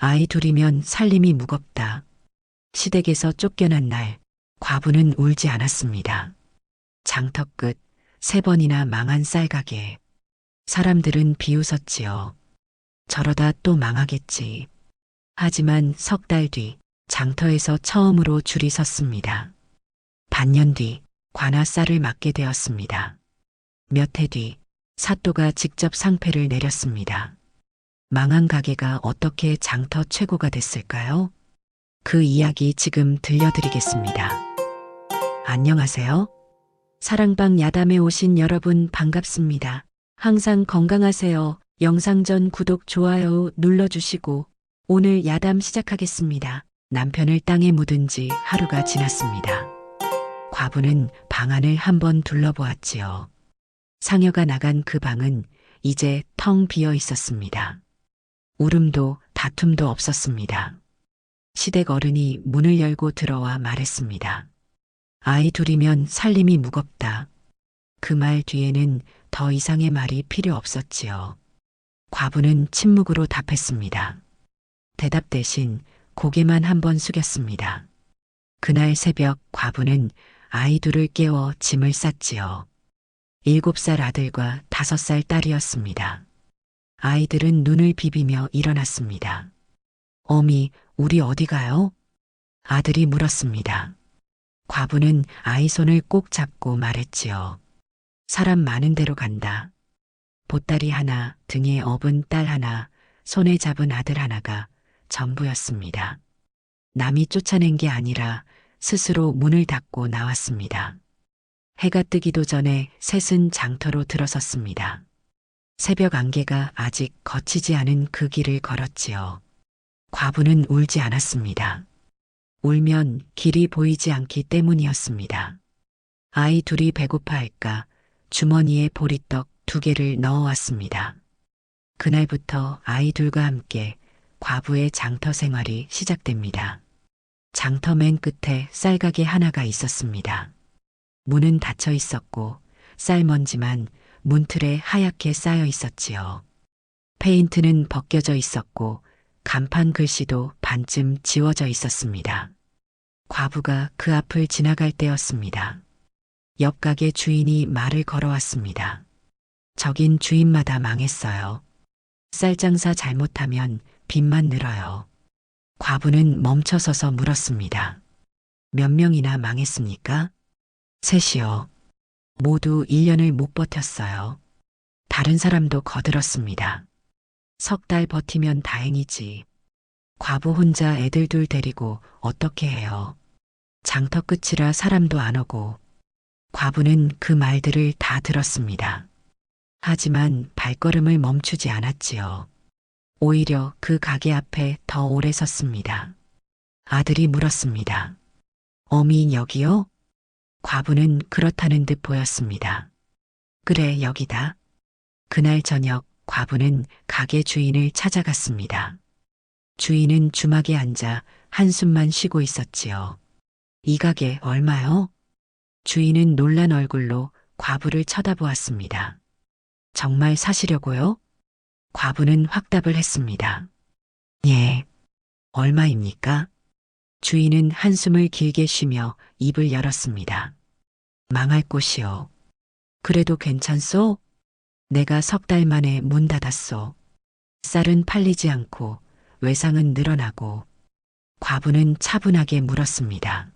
아이 둘이면 살림이 무겁다. 시댁에서 쫓겨난 날, 과부는 울지 않았습니다. 장터 끝, 3번이나 망한 쌀가게. 사람들은 비웃었지요. 저러다 또 망하겠지. 하지만 3달 뒤, 장터에서 처음으로 줄이 섰습니다. 반년 뒤, 관아 쌀을 맡게 되었습니다. 몇 해 뒤, 사또가 직접 상패를 내렸습니다. 망한 가게가 어떻게 장터 최고가 됐을까요? 그 이야기 지금 들려드리겠습니다. 안녕하세요. 사랑방 야담에 오신 여러분 반갑습니다. 항상 건강하세요. 영상 전 구독, 좋아요 눌러주시고 오늘 야담 시작하겠습니다. 남편을 땅에 묻은 지 하루가 지났습니다. 과부는 방 안을 한번 둘러보았지요. 상여가 나간 그 방은 이제 텅 비어 있었습니다. 울음도 다툼도 없었습니다. 시댁 어른이 문을 열고 들어와 말했습니다. 아이 둘이면 살림이 무겁다. 그 말 뒤에는 더 이상의 말이 필요 없었지요. 과부는 침묵으로 답했습니다. 대답 대신 고개만 한번 숙였습니다. 그날 새벽 과부는 아이 둘을 깨워 짐을 쌌지요. 7살 아들과 5살 딸이었습니다. 아이들은 눈을 비비며 일어났습니다. 어미, 우리 어디 가요? 아들이 물었습니다. 과부는 아이 손을 꼭 잡고 말했지요. 사람 많은 데로 간다. 보따리 하나, 등에 업은 딸 하나, 손에 잡은 아들 하나가 전부였습니다. 남이 쫓아낸 게 아니라 스스로 문을 닫고 나왔습니다. 해가 뜨기도 전에 셋은 장터로 들어섰습니다. 새벽 안개가 아직 거치지 않은 그 길을 걸었지요. 과부는 울지 않았습니다. 울면 길이 보이지 않기 때문이었습니다. 아이 둘이 배고파할까 주머니에 보리떡 2개를 넣어왔습니다. 그날부터 아이 둘과 함께 과부의 장터 생활이 시작됩니다. 장터 맨 끝에 쌀가게 하나가 있었습니다. 문은 닫혀 있었고 쌀먼지만 문틀에 하얗게 쌓여 있었지요. 페인트는 벗겨져 있었고 간판 글씨도 반쯤 지워져 있었습니다. 과부가 그 앞을 지나갈 때였습니다. 옆 가게 주인이 말을 걸어왔습니다. 저긴 주인마다 망했어요. 쌀장사 잘못하면 빚만 늘어요. 과부는 멈춰서서 물었습니다. 몇 명이나 망했습니까? 3이요. 모두 1년을 못 버텼어요. 다른 사람도 거들었습니다. 3달 버티면 다행이지. 과부 혼자 애들 둘 데리고 어떻게 해요? 장터 끝이라 사람도 안 오고. 과부는 그 말들을 다 들었습니다. 하지만 발걸음을 멈추지 않았지요. 오히려 그 가게 앞에 더 오래 섰습니다. 아들이 물었습니다. 어미 여기요? 과부는 그렇다는 듯 보였습니다. 그래, 여기다. 그날 저녁 과부는 가게 주인을 찾아갔습니다. 주인은 주막에 앉아 한숨만 쉬고 있었지요. 이 가게 얼마요? 주인은 놀란 얼굴로 과부를 쳐다보았습니다. 정말 사시려고요? 과부는 확답을 했습니다. 예. 얼마입니까? 주인은 한숨을 길게 쉬며 입을 열었습니다. 망할 곳이요. 그래도 괜찮소? 내가 3달 만에 문 닫았소. 쌀은 팔리지 않고 외상은 늘어나고. 과부는 차분하게 물었습니다.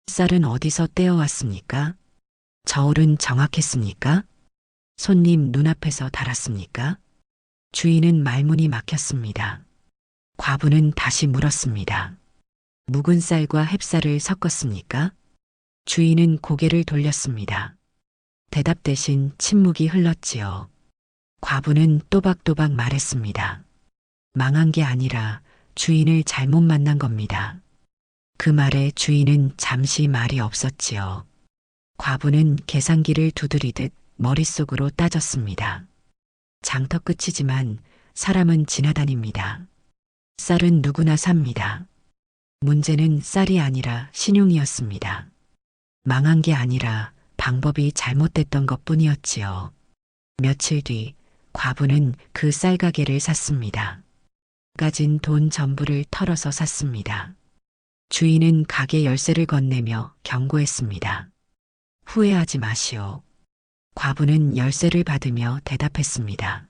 쌀은 어디서 떼어왔습니까? 저울은 정확했습니까? 손님 눈앞에서 달았습니까? 주인은 말문이 막혔습니다. 과부는 다시 물었습니다. 묵은 쌀과 햅쌀을 섞었습니까? 주인은 고개를 돌렸습니다. 대답 대신 침묵이 흘렀지요. 과부는 또박또박 말했습니다. 망한 게 아니라 주인을 잘못 만난 겁니다. 그 말에 주인은 잠시 말이 없었지요. 과부는 계산기를 두드리듯 머릿속으로 따졌습니다. 장터 끝이지만 사람은 지나다닙니다. 쌀은 누구나 삽니다. 문제는 쌀이 아니라 신용이었습니다. 망한 게 아니라 방법이 잘못됐던 것뿐이었지요. 며칠 뒤 과부는 그 쌀가게를 샀습니다. 가진 돈 전부를 털어서 샀습니다. 주인은 가게 열쇠를 건네며 경고했습니다. 후회하지 마시오. 과부는 열쇠를 받으며 대답했습니다.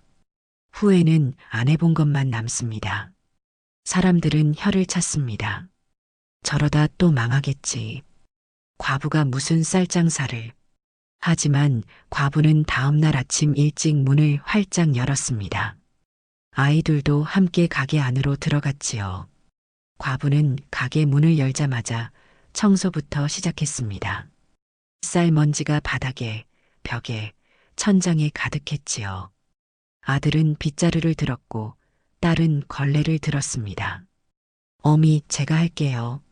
후회는 안 해본 것만 남습니다. 사람들은 혀를 찼습니다. 저러다 또 망하겠지. 과부가 무슨 쌀장사를. 하지만 과부는 다음날 아침 일찍 문을 활짝 열었습니다. 아이들도 함께 가게 안으로 들어갔지요. 과부는 가게 문을 열자마자 청소부터 시작했습니다. 쌀먼지가 바닥에, 벽에, 천장에 가득했지요. 아들은 빗자루를 들었고 딸은 걸레를 들었습니다. 어미, 제가 할게요.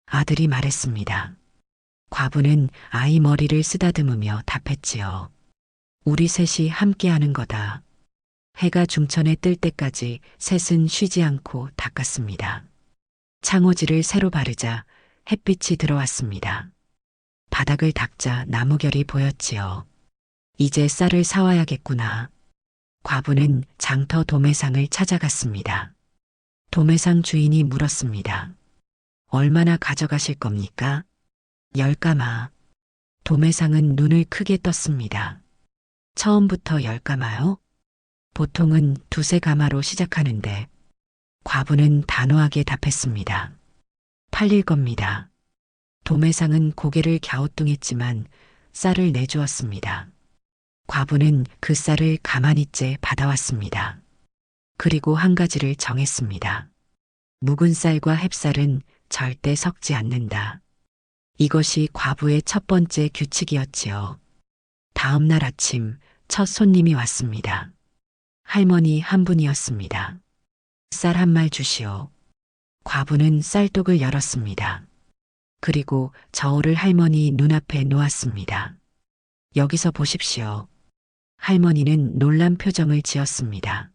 아들이 말했습니다. 과부는 아이 머리를 쓰다듬으며 답했지요. 우리 셋이 함께 하는 거다. 해가 중천에 뜰 때까지 셋은 쉬지 않고 닦았습니다. 창호지를 새로 바르자 햇빛이 들어왔습니다. 바닥을 닦자 나무결이 보였지요. 이제 쌀을 사와야겠구나. 과부는 장터 도매상을 찾아갔습니다. 도매상 주인이 물었습니다. 얼마나 가져가실 겁니까? 10가마. 도매상은 눈을 크게 떴습니다. 처음부터 10가마요? 보통은 2~3가마로 시작하는데 과부는 단호하게 답했습니다. 팔릴 겁니다. 도매상은 고개를 갸우뚱했지만 쌀을 내주었습니다. 과부는 그 쌀을 가만히째 받아왔습니다. 그리고 한 가지를 정했습니다. 묵은 쌀과 햅쌀은 절대 섞지 않는다. 이것이 과부의 첫 번째 규칙이었지요. 다음 날 아침 첫 손님이 왔습니다. 할머니 한 분이었습니다. 쌀 한 말 주시오. 과부는 쌀독을 열었습니다. 그리고 저울을 할머니 눈앞에 놓았습니다. 여기서 보십시오. 할머니는 놀란 표정을 지었습니다.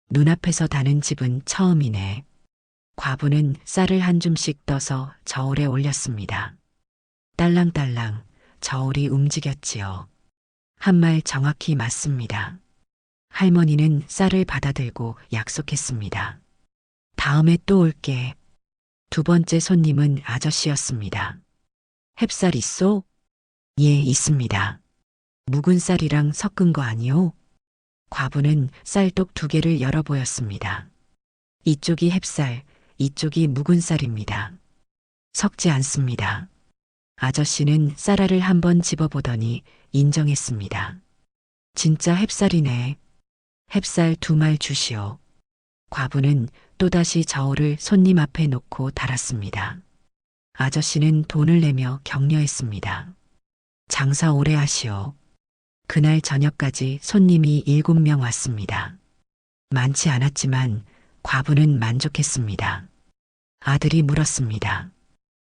눈앞에서 다는 집은 처음이네. 과부는 쌀을 한 줌씩 떠서 저울에 올렸습니다. 딸랑딸랑 저울이 움직였지요. 한 말 정확히 맞습니다. 할머니는 쌀을 받아들고 약속했습니다. 다음에 또 올게. 두 번째 손님은 아저씨였습니다. 햅쌀 있소? 예, 있습니다. 묵은 쌀이랑 섞은 거 아니오? 과부는 쌀독 2개를 열어 보였습니다. 이쪽이 햅쌀, 이쪽이 묵은 쌀입니다. 섞지 않습니다. 아저씨는 쌀알을 한번 집어보더니 인정했습니다. 진짜 햅쌀이네. 햅쌀 2말 주시오. 과부는 또다시 저울을 손님 앞에 놓고 달았습니다. 아저씨는 돈을 내며 격려했습니다. 장사 오래 하시오. 그날 저녁까지 손님이 7명 왔습니다. 많지 않았지만 과부는 만족했습니다. 아들이 물었습니다.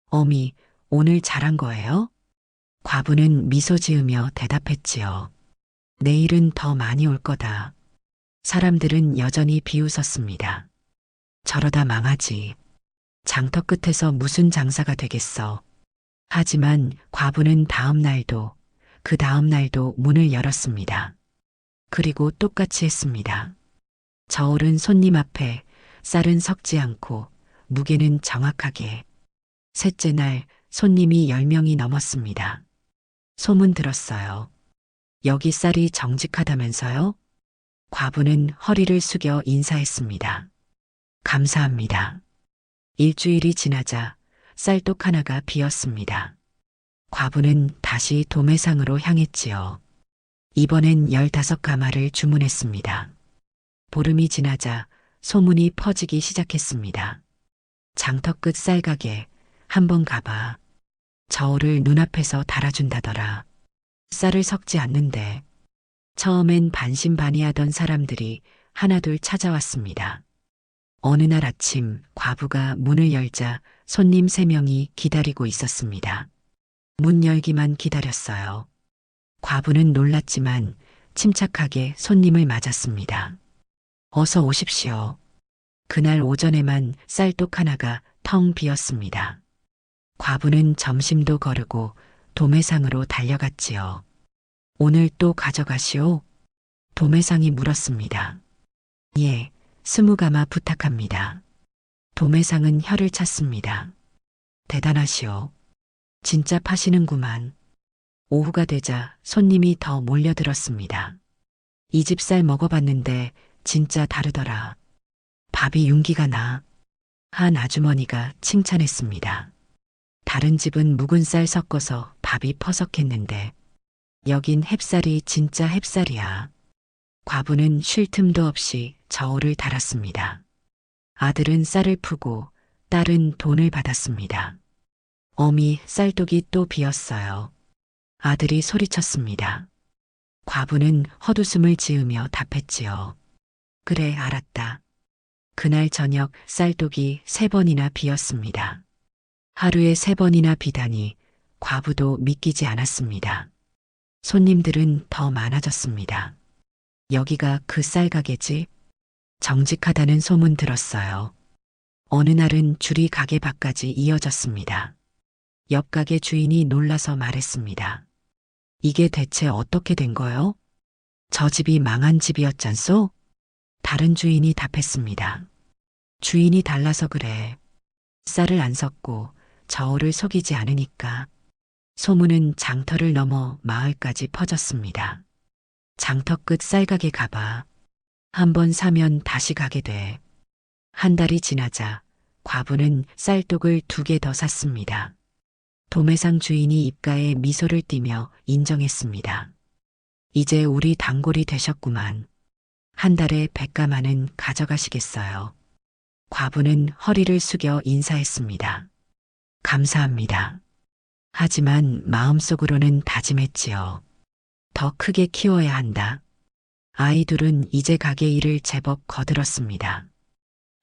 어미, 오늘 잘한 거예요? 과부는 미소 지으며 대답했지요. 내일은 더 많이 올 거다. 사람들은 여전히 비웃었습니다. 저러다 망하지. 장터 끝에서 무슨 장사가 되겠어. 하지만 과부는 다음 날도 그 다음 날도 문을 열었습니다. 그리고 똑같이 했습니다. 저울은 손님 앞에, 쌀은 섞지 않고 무게는 정확하게. 셋째 날 손님이 10명이 넘었습니다. 소문 들었어요. 여기 쌀이 정직하다면서요? 과부는 허리를 숙여 인사했습니다. 감사합니다. 일주일이 지나자 쌀독 하나가 비었습니다. 과부는 다시 도매상으로 향했지요. 이번엔 15가마를 주문했습니다. 보름이 지나자 소문이 퍼지기 시작했습니다. 장터 끝 쌀가게 한번 가봐. 저울을 눈앞에서 달아준다더라. 쌀을 섞지 않는데. 처음엔 반신반의하던 사람들이 하나둘 찾아왔습니다. 어느 날 아침 과부가 문을 열자 손님 3명이 기다리고 있었습니다. 문 열기만 기다렸어요. 과부는 놀랐지만 침착하게 손님을 맞았습니다. 어서 오십시오. 그날 오전에만 쌀독 하나가 텅 비었습니다. 과부는 점심도 거르고 도매상으로 달려갔지요. 오늘 또 가져가시오? 도매상이 물었습니다. 예, 스무가마 부탁합니다. 도매상은 혀를 찼습니다. 대단하시오. 진짜 파시는구만. 오후가 되자 손님이 더 몰려들었습니다. 이 집 쌀 먹어봤는데 진짜 다르더라. 밥이 윤기가 나. 한 아주머니가 칭찬했습니다. 다른 집은 묵은 쌀 섞어서 밥이 퍼석했는데 여긴 햅쌀이 진짜 햅쌀이야. 과부는 쉴 틈도 없이 저울을 달았습니다. 아들은 쌀을 푸고 딸은 돈을 받았습니다. 어미 쌀독이 또 비었어요. 아들이 소리쳤습니다. 과부는 헛웃음을 지으며 답했지요. 그래, 알았다. 그날 저녁 쌀독이 3번이나 비었습니다. 하루에 3번이나 비다니 과부도 믿기지 않았습니다. 손님들은 더 많아졌습니다. 여기가 그 쌀가게지? 정직하다는 소문 들었어요. 어느 날은 줄이 가게 밖까지 이어졌습니다. 옆 가게 주인이 놀라서 말했습니다. 이게 대체 어떻게 된 거요? 저 집이 망한 집이었잖소? 다른 주인이 답했습니다. 주인이 달라서 그래. 쌀을 안 섞고 저울을 속이지 않으니까. 소문은 장터를 넘어 마을까지 퍼졌습니다. 장터 끝 쌀가게 가봐. 한 번 사면 다시 가게 돼. 한 달이 지나자 과부는 쌀독을 2개 더 샀습니다. 도매상 주인이 입가에 미소를 띠며 인정했습니다. 이제 우리 단골이 되셨구만. 한 달에 100가마는 가져가시겠어요. 과부는 허리를 숙여 인사했습니다. 감사합니다. 하지만 마음속으로는 다짐했지요. 더 크게 키워야 한다. 아이 둘은 이제 가게 일을 제법 거들었습니다.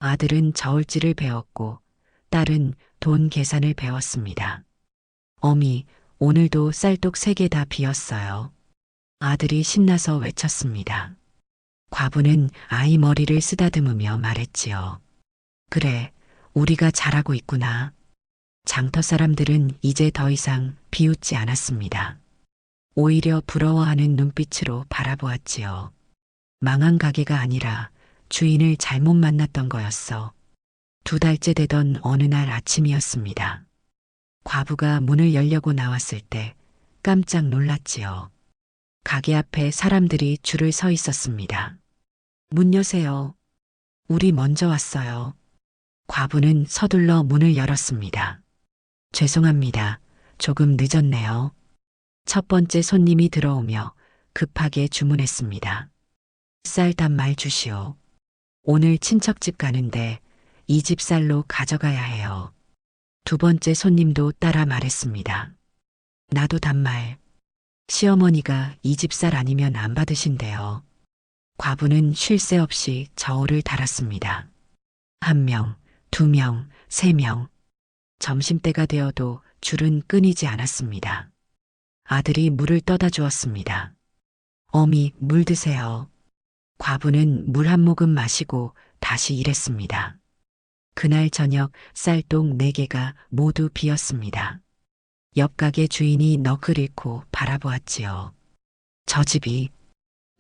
아들은 저울질을 배웠고 딸은 돈 계산을 배웠습니다. 어미, 오늘도 쌀독 3개 다 비었어요. 아들이 신나서 외쳤습니다. 과부는 아이 머리를 쓰다듬으며 말했지요. 그래, 우리가 잘하고 있구나. 장터 사람들은 이제 더 이상 비웃지 않았습니다. 오히려 부러워하는 눈빛으로 바라보았지요. 망한 가게가 아니라 주인을 잘못 만났던 거였어. 2달째 되던 어느 날 아침이었습니다. 과부가 문을 열려고 나왔을 때 깜짝 놀랐지요. 가게 앞에 사람들이 줄을 서 있었습니다. 문 여세요. 우리 먼저 왔어요. 과부는 서둘러 문을 열었습니다. 죄송합니다. 조금 늦었네요. 첫 번째 손님이 들어오며 급하게 주문했습니다. 쌀 단말 주시오. 오늘 친척집 가는데 이 집 쌀로 가져가야 해요. 두 번째 손님도 따라 말했습니다. 나도 단말. 시어머니가 이 집 쌀 아니면 안 받으신대요. 과부는 쉴 새 없이 저울을 달았습니다. 1명, 2명, 3명. 점심때가 되어도 줄은 끊이지 않았습니다. 아들이 물을 떠다 주었습니다. 어미, 물 드세요. 과부는 물 한 모금 마시고 다시 일했습니다. 그날 저녁 쌀독 4개가 모두 비었습니다. 옆 가게 주인이 넋을 잃고 바라보았지요. 저 집이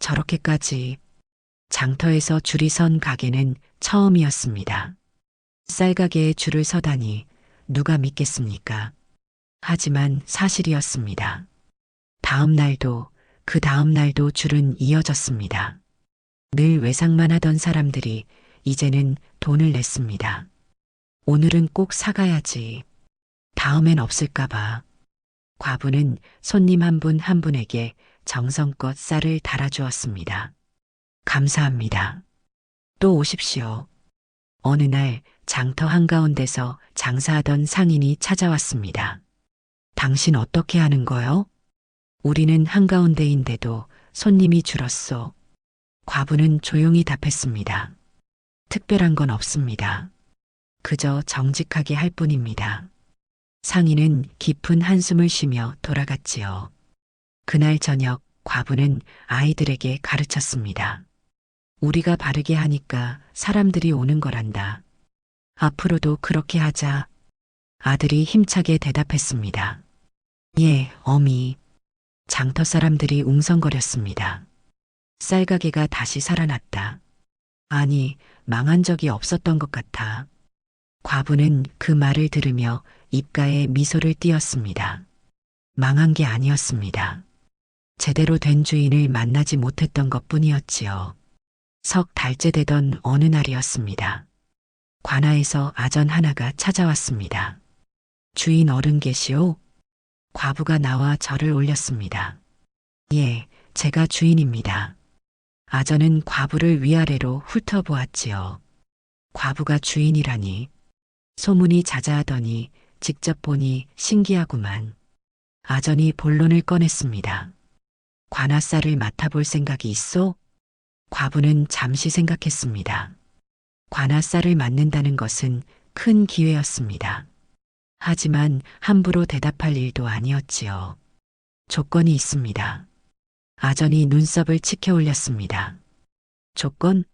저렇게까지. 장터에서 줄이 선 가게는 처음이었습니다. 쌀가게에 줄을 서다니 누가 믿겠습니까? 하지만 사실이었습니다. 다음 날도 그 다음 날도 줄은 이어졌습니다. 늘 외상만 하던 사람들이 이제는 돈을 냈습니다. 오늘은 꼭 사가야지. 다음엔 없을까봐. 과부는 손님 한 분 한 분에게 정성껏 쌀을 달아주었습니다. 감사합니다. 또 오십시오. 어느 날 장터 한가운데서 장사하던 상인이 찾아왔습니다. 당신 어떻게 하는 거요? 우리는 한가운데인데도 손님이 줄었소. 과부는 조용히 답했습니다. 특별한 건 없습니다. 그저 정직하게 할 뿐입니다. 상인은 깊은 한숨을 쉬며 돌아갔지요. 그날 저녁 과부는 아이들에게 가르쳤습니다. 우리가 바르게 하니까 사람들이 오는 거란다. 앞으로도 그렇게 하자. 아들이 힘차게 대답했습니다. 예, 어미. 장터 사람들이 웅성거렸습니다. 쌀가게가 다시 살아났다. 아니, 망한 적이 없었던 것 같아. 과부는 그 말을 들으며 입가에 미소를 띄었습니다. 망한 게 아니었습니다. 제대로 된 주인을 만나지 못했던 것 뿐이었지요. 석 달째 되던 어느 날이었습니다. 관아에서 아전 하나가 찾아왔습니다. 주인 어른 계시오? 과부가 나와 절을 올렸습니다. 예, 제가 주인입니다. 아전은 과부를 위아래로 훑어보았지요. 과부가 주인이라니. 소문이 자자하더니 직접 보니 신기하구만. 아전이 본론을 꺼냈습니다. 관아쌀을 맡아볼 생각이 있소? 과부는 잠시 생각했습니다. 관아쌀을 맡는다는 것은 큰 기회였습니다. 하지만 함부로 대답할 일도 아니었지요. 조건이 있습니다. 아전이 눈썹을 치켜 올렸습니다. 조건?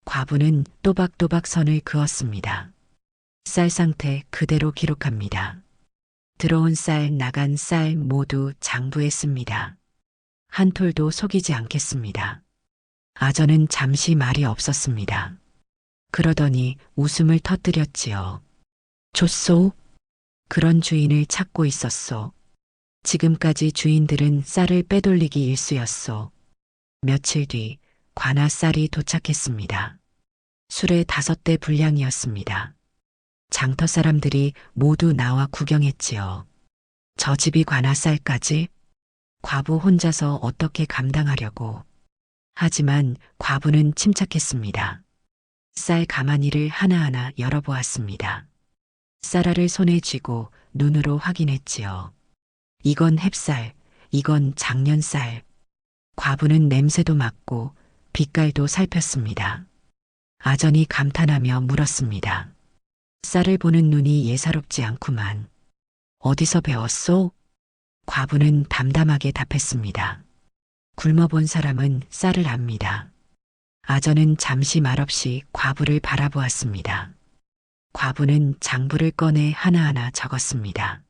과부는 또박또박 선을 그었습니다. 쌀 상태 그대로 기록합니다. 들어온 쌀, 나간 쌀 모두 장부했습니다. 한 톨도 속이지 않겠습니다. 아전은 잠시 말이 없었습니다. 그러더니 웃음을 터뜨렸지요. 좋소? 그런 주인을 찾고 있었소. 지금까지 주인들은 쌀을 빼돌리기 일쑤였소. 며칠 뒤 관아 쌀이 도착했습니다. 술에 5대 분량이었습니다. 장터 사람들이 모두 나와 구경했지요. 저 집이 관아 쌀까지? 과부 혼자서 어떻게 감당하려고. 하지만 과부는 침착했습니다. 쌀 가마니를 하나하나 열어보았습니다. 쌀알을 손에 쥐고 눈으로 확인했지요. 이건 햅쌀, 이건 작년쌀. 과부는 냄새도 맡고 빛깔도 살폈습니다. 아전이 감탄하며 물었습니다. 쌀을 보는 눈이 예사롭지 않구만. 어디서 배웠소? 과부는 담담하게 답했습니다. 굶어본 사람은 쌀을 압니다. 아전은 잠시 말없이 과부를 바라보았습니다. 과부는 장부를 꺼내 하나하나 적었습니다.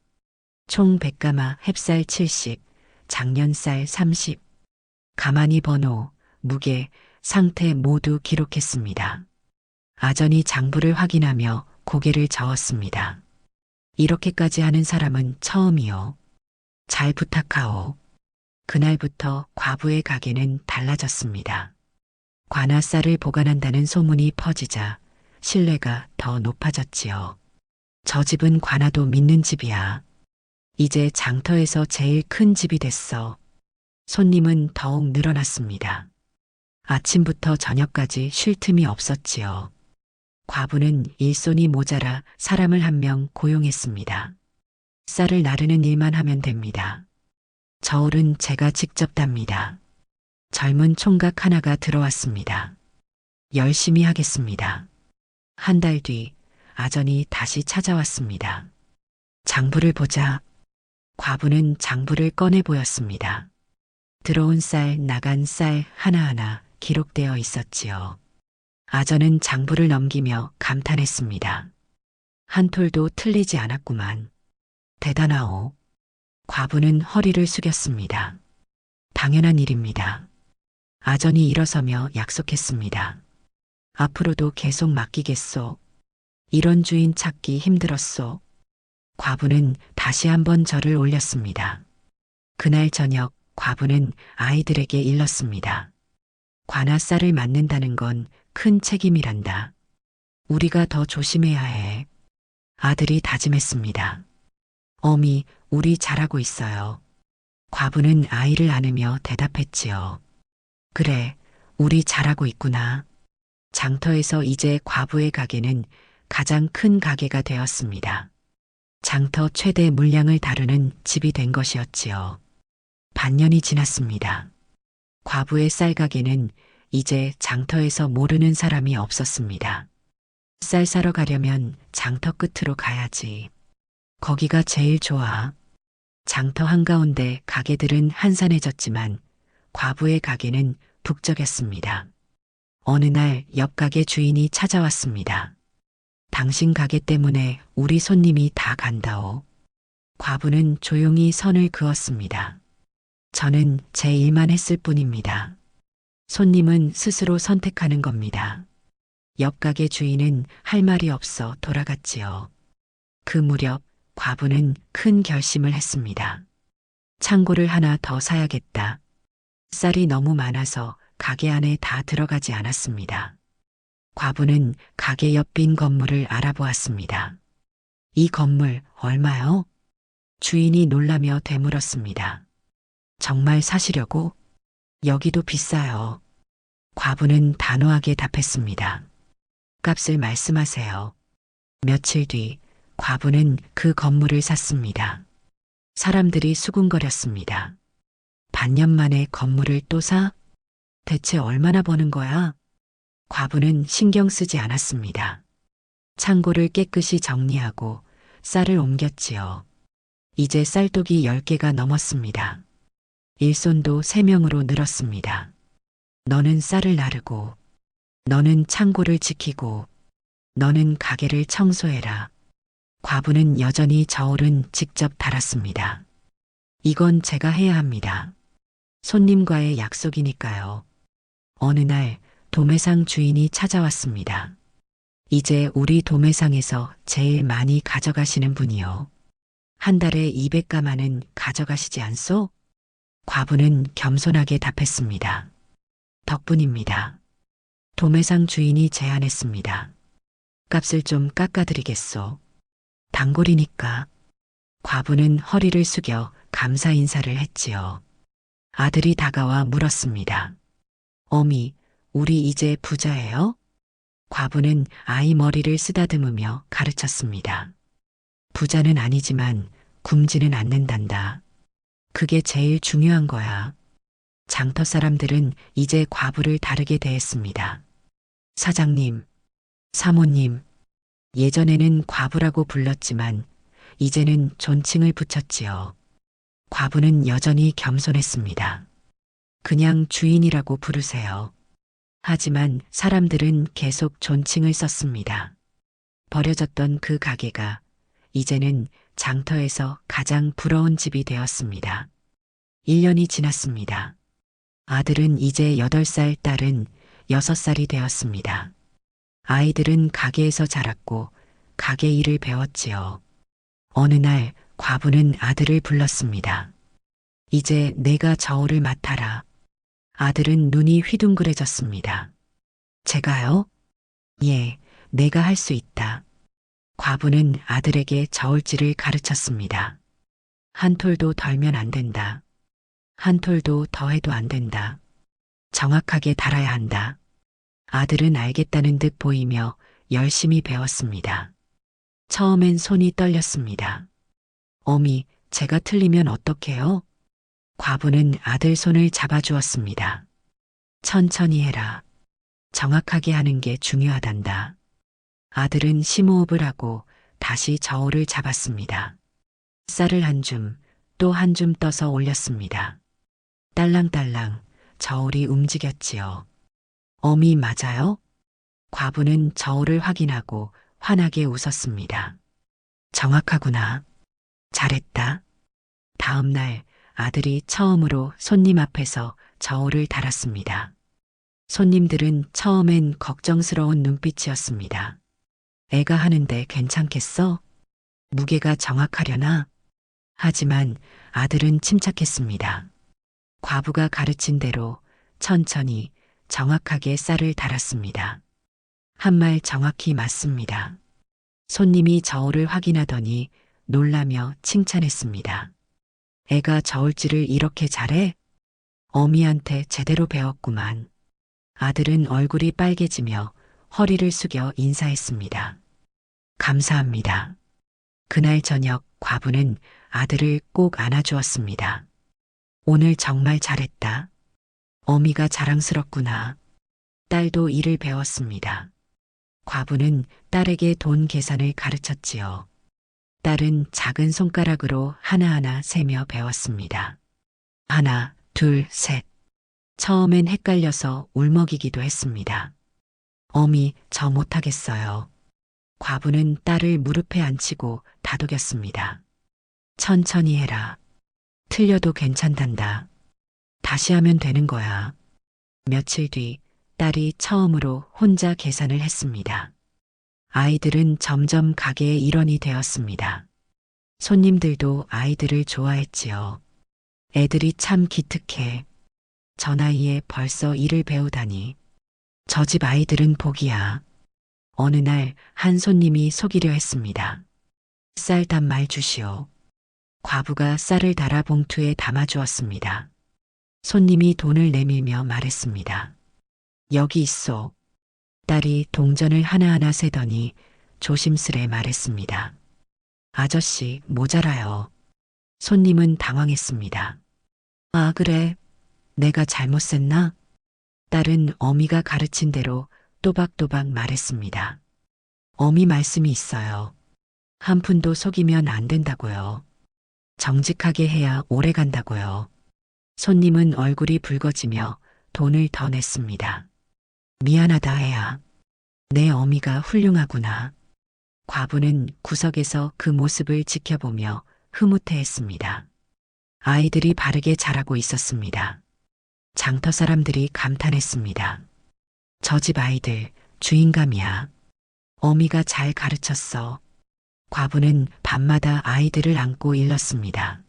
총 100가마 햅쌀 70, 작년쌀 30, 가마니 번호, 무게, 상태 모두 기록했습니다. 아전이 장부를 확인하며 고개를 저었습니다. 이렇게까지 하는 사람은 처음이요. 잘 부탁하오. 그날부터 과부의 가게는 달라졌습니다. 관아 쌀을 보관한다는 소문이 퍼지자 신뢰가 더 높아졌지요. 저 집은 관아도 믿는 집이야. 이제 장터에서 제일 큰 집이 됐어. 손님은 더욱 늘어났습니다. 아침부터 저녁까지 쉴 틈이 없었지요. 과부는 일손이 모자라 사람을 1명 고용했습니다. 쌀을 나르는 일만 하면 됩니다. 저울은 제가 직접 답니다. 젊은 총각 하나가 들어왔습니다. 열심히 하겠습니다. 한 달 뒤 아전이 다시 찾아왔습니다. 장부를 보자. 과부는 장부를 꺼내 보였습니다. 들어온 쌀, 나간 쌀 하나하나 기록되어 있었지요. 아전은 장부를 넘기며 감탄했습니다. 한 톨도 틀리지 않았구만. 대단하오. 과부는 허리를 숙였습니다. 당연한 일입니다. 아전이 일어서며 약속했습니다. 앞으로도 계속 맡기겠소. 이런 주인 찾기 힘들었소. 과부는 다시 한번 절을 올렸습니다. 그날 저녁 과부는 아이들에게 일렀습니다. 관아 쌀을 맡는다는 건 큰 책임이란다. 우리가 더 조심해야 해. 아들이 다짐했습니다. 어미, 우리 잘하고 있어요. 과부는 아이를 안으며 대답했지요. 그래, 우리 잘하고 있구나. 장터에서 이제 과부의 가게는 가장 큰 가게가 되었습니다. 장터 최대 물량을 다루는 집이 된 것이었지요. 반년이 지났습니다. 과부의 쌀 가게는 이제 장터에서 모르는 사람이 없었습니다. 쌀 사러 가려면 장터 끝으로 가야지. 거기가 제일 좋아. 장터 한가운데 가게들은 한산해졌지만 과부의 가게는 북적였습니다. 어느 날 옆 가게 주인이 찾아왔습니다. 당신 가게 때문에 우리 손님이 다 간다오. 과부는 조용히 선을 그었습니다. 저는 제 일만 했을 뿐입니다. 손님은 스스로 선택하는 겁니다. 옆 가게 주인은 할 말이 없어 돌아갔지요. 그 무렵 과부는 큰 결심을 했습니다. 창고를 하나 더 사야겠다. 쌀이 너무 많아서 가게 안에 다 들어가지 않았습니다. 과부는 가게 옆 빈 건물을 알아보았습니다. 이 건물 얼마요? 주인이 놀라며 되물었습니다. 정말 사시려고? 여기도 비싸요. 과부는 단호하게 답했습니다. 값을 말씀하세요. 며칠 뒤 과부는 그 건물을 샀습니다. 사람들이 수군거렸습니다. 반년 만에 건물을 또 사? 대체 얼마나 버는 거야? 과부는 신경 쓰지 않았습니다. 창고를 깨끗이 정리하고 쌀을 옮겼지요. 이제 쌀독이 10개가 넘었습니다. 일손도 3명으로 늘었습니다. 너는 쌀을 나르고, 너는 창고를 지키고, 너는 가게를 청소해라. 과부는 여전히 저울은 직접 달았습니다. 이건 제가 해야 합니다. 손님과의 약속이니까요. 어느 날 도매상 주인이 찾아왔습니다. 이제 우리 도매상에서 제일 많이 가져가시는 분이요. 한 달에 200가마는 가져가시지 않소? 과부는 겸손하게 답했습니다. 덕분입니다. 도매상 주인이 제안했습니다. 값을 좀 깎아드리겠소. 단골이니까. 과부는 허리를 숙여 감사 인사를 했지요. 아들이 다가와 물었습니다. 어미, 우리 이제 부자예요? 과부는 아이 머리를 쓰다듬으며 가르쳤습니다. 부자는 아니지만 굶지는 않는단다. 그게 제일 중요한 거야. 장터 사람들은 이제 과부를 다르게 대했습니다. 사장님, 사모님, 예전에는 과부라고 불렀지만 이제는 존칭을 붙였지요. 과부는 여전히 겸손했습니다. 그냥 주인이라고 부르세요. 하지만 사람들은 계속 존칭을 썼습니다. 버려졌던 그 가게가 이제는 장터에서 가장 부러운 집이 되었습니다. 1년이 지났습니다. 아들은 이제 8살, 딸은 6살이 되었습니다. 아이들은 가게에서 자랐고 가게 일을 배웠지요. 어느 날 과부는 아들을 불렀습니다. 이제 내가 저울을 맡아라. 아들은 눈이 휘둥그레졌습니다. 제가요? 예, 내가 할 수 있다. 과부는 아들에게 저울질을 가르쳤습니다. 한 톨도 덜면 안 된다. 한 톨도 더해도 안 된다. 정확하게 달아야 한다. 아들은 알겠다는 듯 보이며 열심히 배웠습니다. 처음엔 손이 떨렸습니다. 어미, 제가 틀리면 어떡해요? 과부는 아들 손을 잡아주었습니다. 천천히 해라. 정확하게 하는 게 중요하단다. 아들은 심호흡을 하고 다시 저울을 잡았습니다. 쌀을 한 줌, 또 한 줌 떠서 올렸습니다. 딸랑딸랑 저울이 움직였지요. 어미 맞아요? 과부는 저울을 확인하고 환하게 웃었습니다. 정확하구나. 잘했다. 다음 날 아들이 처음으로 손님 앞에서 저울을 달았습니다. 손님들은 처음엔 걱정스러운 눈빛이었습니다. 애가 하는데 괜찮겠어? 무게가 정확하려나? 하지만 아들은 침착했습니다. 과부가 가르친 대로 천천히 정확하게 쌀을 달았습니다. 한 말 정확히 맞습니다. 손님이 저울을 확인하더니 놀라며 칭찬했습니다. 애가 저울질을 이렇게 잘해? 어미한테 제대로 배웠구만. 아들은 얼굴이 빨개지며 허리를 숙여 인사했습니다. 감사합니다. 그날 저녁 과부는 아들을 꼭 안아주었습니다. 오늘 정말 잘했다. 어미가 자랑스럽구나. 딸도 일을 배웠습니다. 과부는 딸에게 돈 계산을 가르쳤지요. 딸은 작은 손가락으로 하나하나 세며 배웠습니다. 하나, 둘, 셋. 처음엔 헷갈려서 울먹이기도 했습니다. 어미, 저 못하겠어요. 과부는 딸을 무릎에 앉히고 다독였습니다. 천천히 해라. 틀려도 괜찮단다. 다시 하면 되는 거야. 며칠 뒤 딸이 처음으로 혼자 계산을 했습니다. 아이들은 점점 가게의 일원이 되었습니다. 손님들도 아이들을 좋아했지요. 애들이 참 기특해. 저 나이에 벌써 일을 배우다니. 저 집 아이들은 복이야. 어느 날 한 손님이 속이려 했습니다. 쌀 단말 주시오. 과부가 쌀을 달아 봉투에 담아주었습니다. 손님이 돈을 내밀며 말했습니다. 여기 있소. 딸이 동전을 하나하나 세더니 조심스레 말했습니다. 아저씨, 모자라요. 손님은 당황했습니다. 아, 그래. 내가 잘못 셌나? 딸은 어미가 가르친 대로 또박또박 말했습니다. 어미 말씀이 있어요. 한 푼도 속이면 안 된다고요. 정직하게 해야 오래 간다고요. 손님은 얼굴이 붉어지며 돈을 더 냈습니다. 미안하다 애야. 내 어미가 훌륭하구나. 과부는 구석에서 그 모습을 지켜보며 흐뭇해했습니다. 아이들이 바르게 자라고 있었습니다. 장터 사람들이 감탄했습니다. 저 집 아이들 주인감이야. 어미가 잘 가르쳤어. 과부는 밤마다 아이들을 안고 일렀습니다.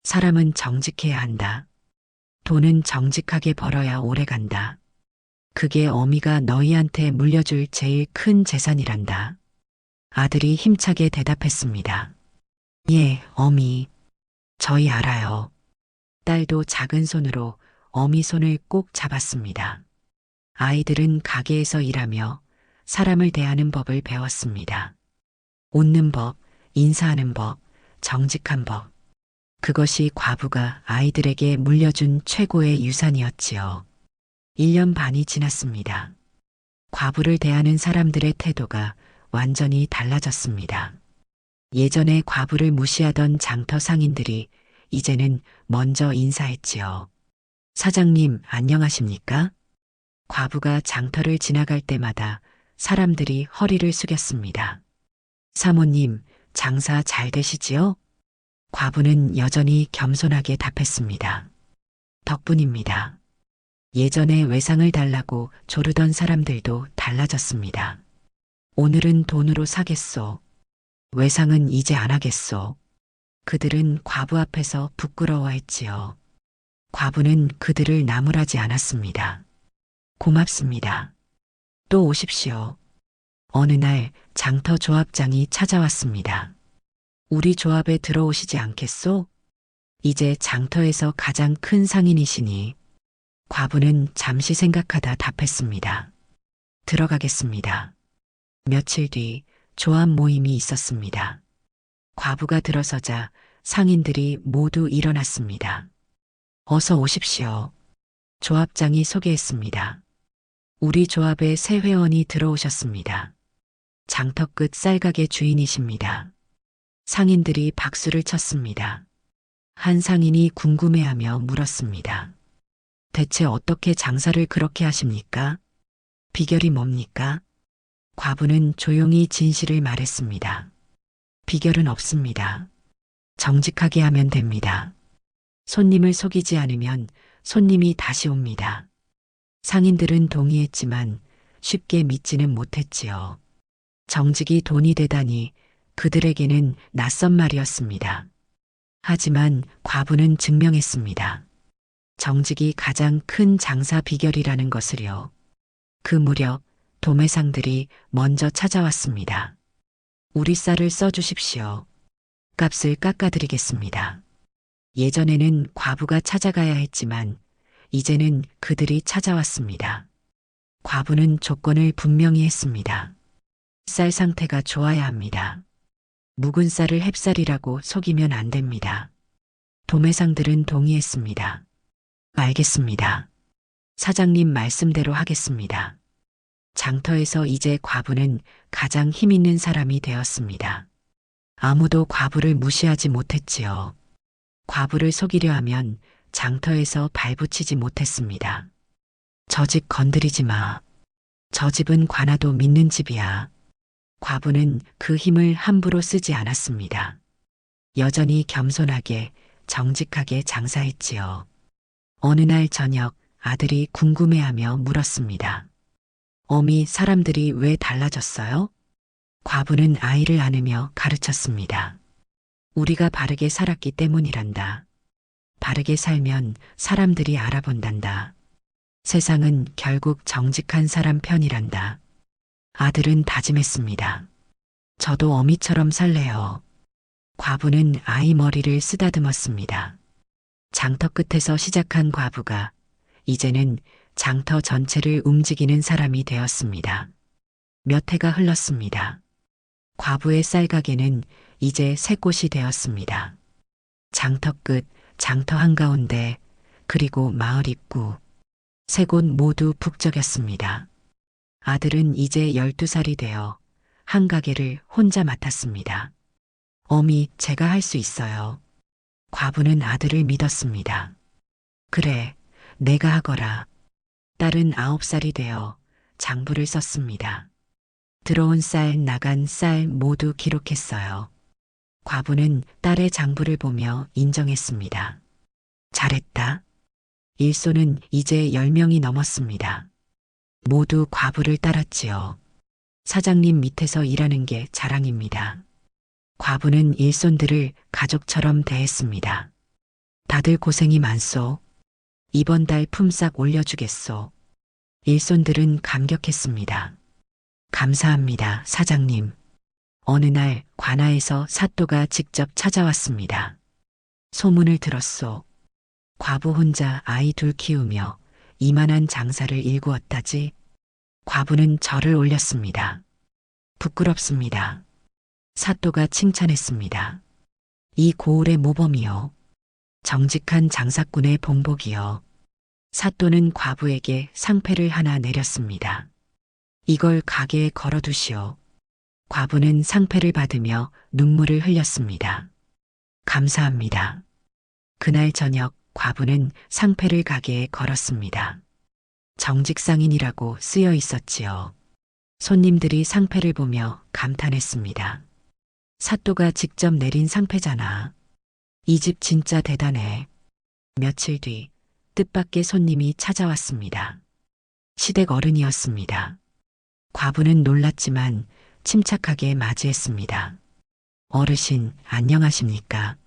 사람은 정직해야 한다. 돈은 정직하게 벌어야 오래 간다. 그게 어미가 너희한테 물려줄 제일 큰 재산이란다. 아들이 힘차게 대답했습니다. 예, 어미. 저희 알아요. 딸도 작은 손으로 어미 손을 꼭 잡았습니다. 아이들은 가게에서 일하며 사람을 대하는 법을 배웠습니다. 웃는 법, 인사하는 법, 정직한 법. 그것이 과부가 아이들에게 물려준 최고의 유산이었지요. 1년 반이 지났습니다. 과부를 대하는 사람들의 태도가 완전히 달라졌습니다. 예전에 과부를 무시하던 장터 상인들이 이제는 먼저 인사했지요. 사장님, 안녕하십니까? 과부가 장터를 지나갈 때마다 사람들이 허리를 숙였습니다. 사모님, 장사 잘 되시지요? 과부는 여전히 겸손하게 답했습니다. 덕분입니다. 예전에 외상을 달라고 조르던 사람들도 달라졌습니다. 오늘은 돈으로 사겠소. 외상은 이제 안 하겠소. 그들은 과부 앞에서 부끄러워했지요. 과부는 그들을 나무라지 않았습니다. 고맙습니다. 또 오십시오. 어느 날 장터 조합장이 찾아왔습니다. 우리 조합에 들어오시지 않겠소? 이제 장터에서 가장 큰 상인이시니. 과부는 잠시 생각하다 답했습니다. 들어가겠습니다. 며칠 뒤 조합 모임이 있었습니다. 과부가 들어서자 상인들이 모두 일어났습니다. 어서 오십시오. 조합장이 소개했습니다. 우리 조합에 새 회원이 들어오셨습니다. 장터 끝 쌀가게 주인이십니다. 상인들이 박수를 쳤습니다. 한 상인이 궁금해하며 물었습니다. 대체 어떻게 장사를 그렇게 하십니까? 비결이 뭡니까? 과부는 조용히 진실을 말했습니다. 비결은 없습니다. 정직하게 하면 됩니다. 손님을 속이지 않으면 손님이 다시 옵니다. 상인들은 동의했지만 쉽게 믿지는 못했지요. 정직이 돈이 되다니 그들에게는 낯선 말이었습니다. 하지만 과부는 증명했습니다. 정직이 가장 큰 장사 비결이라는 것을요. 그 무렵 도매상들이 먼저 찾아왔습니다. 우리 쌀을 써주십시오. 값을 깎아드리겠습니다. 예전에는 과부가 찾아가야 했지만 이제는 그들이 찾아왔습니다. 과부는 조건을 분명히 했습니다. 쌀 상태가 좋아야 합니다. 묵은 쌀을 햅쌀이라고 속이면 안 됩니다. 도매상들은 동의했습니다. 알겠습니다. 사장님 말씀대로 하겠습니다. 장터에서 이제 과부는 가장 힘 있는 사람이 되었습니다. 아무도 과부를 무시하지 못했지요. 과부를 속이려 하면 장터에서 발붙이지 못했습니다. 저 집 건드리지 마. 저 집은 관아도 믿는 집이야. 과부는 그 힘을 함부로 쓰지 않았습니다. 여전히 겸손하게 정직하게 장사했지요. 어느 날 저녁 아들이 궁금해하며 물었습니다. 어미, 사람들이 왜 달라졌어요? 과부는 아이를 안으며 가르쳤습니다. 우리가 바르게 살았기 때문이란다. 바르게 살면 사람들이 알아본단다. 세상은 결국 정직한 사람 편이란다. 아들은 다짐했습니다. 저도 어미처럼 살래요. 과부는 아이 머리를 쓰다듬었습니다. 장터 끝에서 시작한 과부가 이제는 장터 전체를 움직이는 사람이 되었습니다. 몇 해가 흘렀습니다. 과부의 쌀가게는 이제 새 곳이 되었습니다. 장터 끝, 장터 한가운데, 그리고 마을 입구, 세 곳 모두 북적였습니다. 아들은 이제 12살이 되어 한 가게를 혼자 맡았습니다. 어미, 제가 할 수 있어요. 과부는 아들을 믿었습니다. 그래, 내가 하거라. 딸은 9살이 되어 장부를 썼습니다. 들어온 쌀, 나간 쌀 모두 기록했어요. 과부는 딸의 장부를 보며 인정했습니다. 잘했다. 일손은 이제 10명이 넘었습니다. 모두 과부를 따랐지요. 사장님 밑에서 일하는 게 자랑입니다. 과부는 일손들을 가족처럼 대했습니다. 다들 고생이 많소. 이번 달 품삯 올려주겠소. 일손들은 감격했습니다. 감사합니다, 사장님. 어느 날 관아에서 사또가 직접 찾아왔습니다. 소문을 들었소. 과부 혼자 아이 둘 키우며 이만한 장사를 일구었다지. 과부는 절을 올렸습니다. 부끄럽습니다. 사또가 칭찬했습니다. 이 고을의 모범이요. 정직한 장사꾼의 본복이요. 사또는 과부에게 상패를 하나 내렸습니다. 이걸 가게에 걸어두시오. 과부는 상패를 받으며 눈물을 흘렸습니다. 감사합니다. 그날 저녁 과부는 상패를 가게에 걸었습니다. 정직상인이라고 쓰여 있었지요. 손님들이 상패를 보며 감탄했습니다. 사또가 직접 내린 상패잖아. 이 집 진짜 대단해. 며칠 뒤 뜻밖의 손님이 찾아왔습니다. 시댁 어른이었습니다. 과부는 놀랐지만 침착하게 맞이했습니다. 어르신, 안녕하십니까?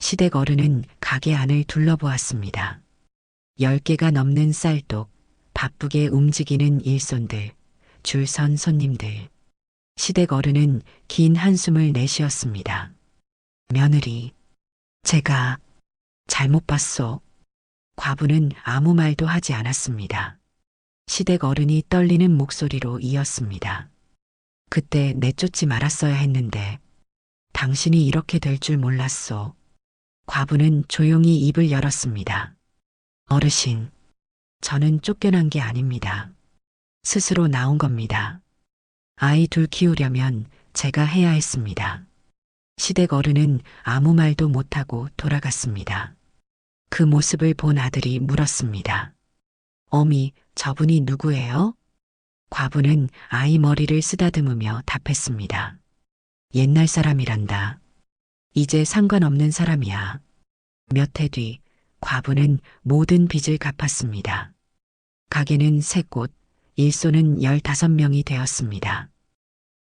시댁 어른은 가게 안을 둘러보았습니다. 10개가 넘는 쌀독, 바쁘게 움직이는 일손들, 줄 선 손님들. 시댁 어른은 긴 한숨을 내쉬었습니다. 며느리, 제가 잘못 봤소. 과부는 아무 말도 하지 않았습니다. 시댁 어른이 떨리는 목소리로 이었습니다. 그때 내쫓지 말았어야 했는데 당신이 이렇게 될 줄 몰랐소. 과부는 조용히 입을 열었습니다. 어르신, 저는 쫓겨난 게 아닙니다. 스스로 나온 겁니다. 아이 둘 키우려면 제가 해야 했습니다. 시댁 어른은 아무 말도 못하고 돌아갔습니다. 그 모습을 본 아들이 물었습니다. 어미, 저분이 누구예요? 과부는 아이 머리를 쓰다듬으며 답했습니다. 옛날 사람이란다. 이제 상관없는 사람이야. 몇 해 뒤 과부는 모든 빚을 갚았습니다. 가게는 3곳, 일손은 15명이 되었습니다.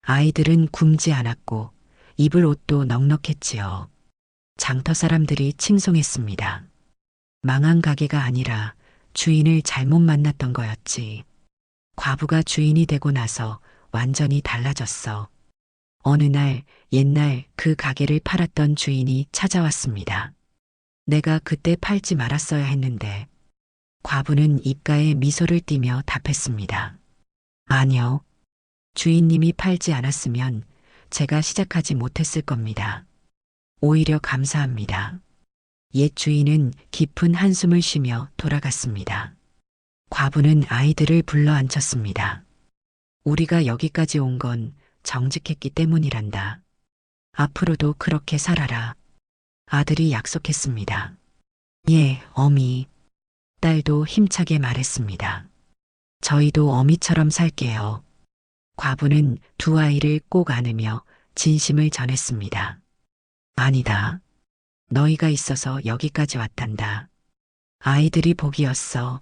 아이들은 굶지 않았고 입을 옷도 넉넉했지요. 장터 사람들이 칭송했습니다. 망한 가게가 아니라 주인을 잘못 만났던 거였지. 과부가 주인이 되고 나서 완전히 달라졌어. 어느 날 옛날 그 가게를 팔았던 주인이 찾아왔습니다. 내가 그때 팔지 말았어야 했는데. 과부는 입가에 미소를 띠며 답했습니다. 아니요. 주인님이 팔지 않았으면 제가 시작하지 못했을 겁니다. 오히려 감사합니다. 옛 주인은 깊은 한숨을 쉬며 돌아갔습니다. 과부는 아이들을 불러 앉혔습니다. 우리가 여기까지 온 건 정직했기 때문이란다. 앞으로도 그렇게 살아라. 아들이 약속했습니다. 예, 어미. 딸도 힘차게 말했습니다. 저희도 어미처럼 살게요. 과부는 두 아이를 꼭 안으며 진심을 전했습니다. 아니다. 너희가 있어서 여기까지 왔단다. 아이들이 복이었어.